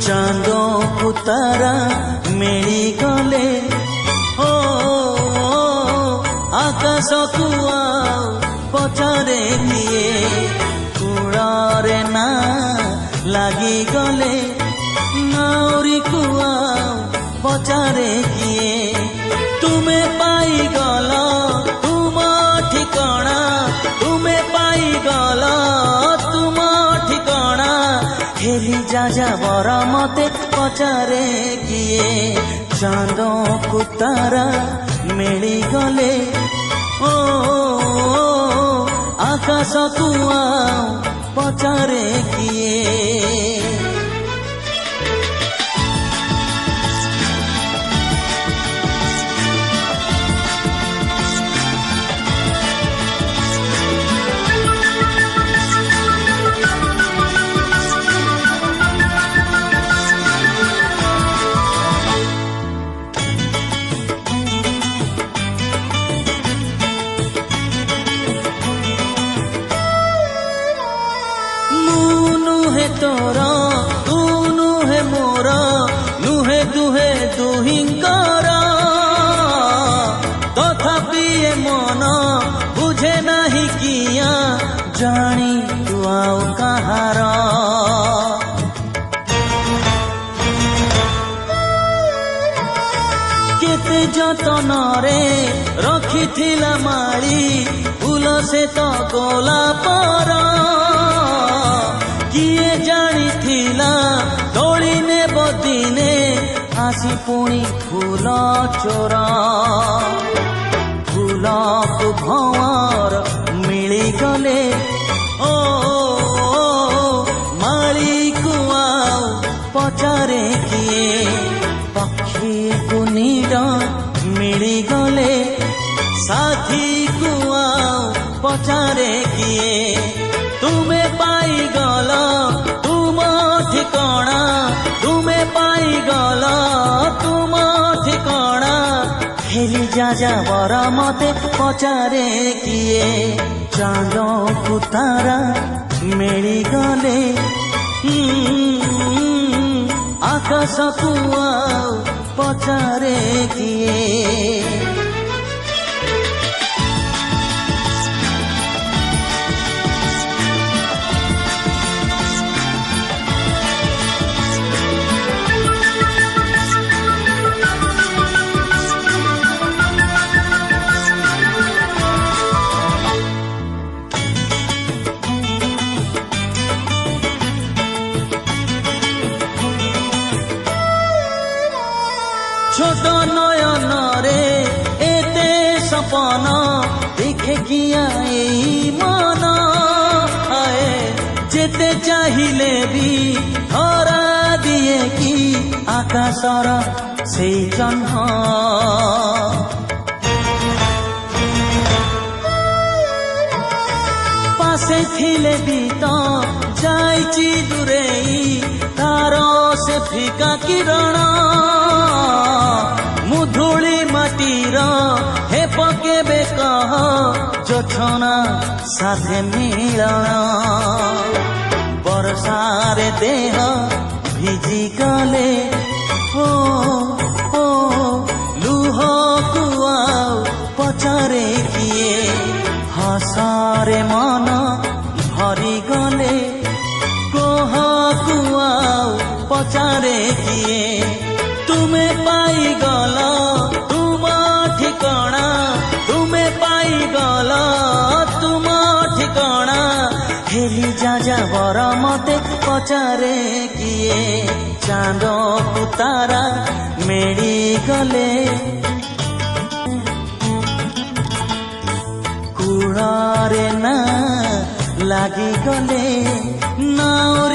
ଚାନ୍ଦକୁ ତାରା ମିଳିଗଲେ ଓ ଆକାଶକୁ ଆଉ ପଚାରେ କିଏ କୂଳରେ ନା ଲାଗିଗଲେ ନାଉରୀକୁ ଆଉ ପଚାରେ କିଏ ତୁମେ ପାଇଗଲ ତୁମ ଠିକଣା ତୁମେ ପାଇଗଲ ତୁମ ଠିକଣା ହେଲି ଯାଯାବର ମତେ ପଚାରେ କିଏ ଚାନ୍ଦକୁ ତାରା ମିଳିଗଲେ ଓ ଆକାଶକୁ ଆଉ ପଚାରେ କିଏ ତୋର ତୁ ନୁହେଁ ମୋର ନୁହେଁ ଦୁହେଁ ଦୁହିଁଙ୍କର ତଥାପି ଏ ମନ ବୁଝେ ନାହିଁ କିଆ ଜାଣି ତୁ ଆଉ କାହାର କେତେ ଯତନରେ ରଖିଥିଲା ମାଳି ଫୁଲ ସେ ତ ଗୋଲାପର କିଏ ଜାଣିଥିଲା ତୋଳି ନେବ ଦିନେ ଆସି ପୁଣି ଫୁଲ ଚୋର ଫୁଲକୁ ଭଁର ମିଳିଗଲେ ଓ ମାଳିକୁ ଆଉ ପଚାରେ କିଏ ପକ୍ଷୀକୁ ନୀଡ଼ ମିଳିଗଲେ ସାଥୀକୁ ଆଉ ପଚାରେ କିଏ ତୁମେ ପାଇଗଲ ତୁମ ଠିକଣା ତୁମେ ପାଇଗଲ ତୁମ ଠିକଣା ହେଲି ଯାଯାବର ମତେ ପଚାରେ କିଏ ଚାନ୍ଦକୁ ତାରା ମିଳିଗଲେ ଆକାଶକୁ ଆଉ ପଚାରେ କିଏ ছোট নয়নরে এতে সপন দেখে কিয়া এই মন আয়ে যেতে চাহিলে বি ধরা দিয়ে কি আকাশর সেই জহ্ন পাশে থিলে বি তো যাইছি দূরেই তার সে ফিকা কিরণ মুধুଳି ମାଟିର ହେ ପକେବେ କହ ଯୋଛନା ସାଥେ ମିଳନ ବର୍ଷାରେ ଦେହ ଭିଜିଗଲେ ଓ ଓ ଲୁହକୁ ଆଉ ପଚାରେ କିଏ ହସରେ ମନ ଭରିଗଲେ କୋହକୁ ଆଉ ପଚାରେ କିଏ ତୁମେ ପାଇଗଲ ତୁମ ଠିକଣା ତୁମେ ପାଇଗଲ ତୁମ ଠିକଣା ହେଲି ଯାଯାବର ମତେ ପଚାରେ କିଏ ଚାନ୍ଦକୁ ତାରା ମିଳିଗଲେ କୂଳରେ ନା ଲାଗିଗଲେ ନାଉ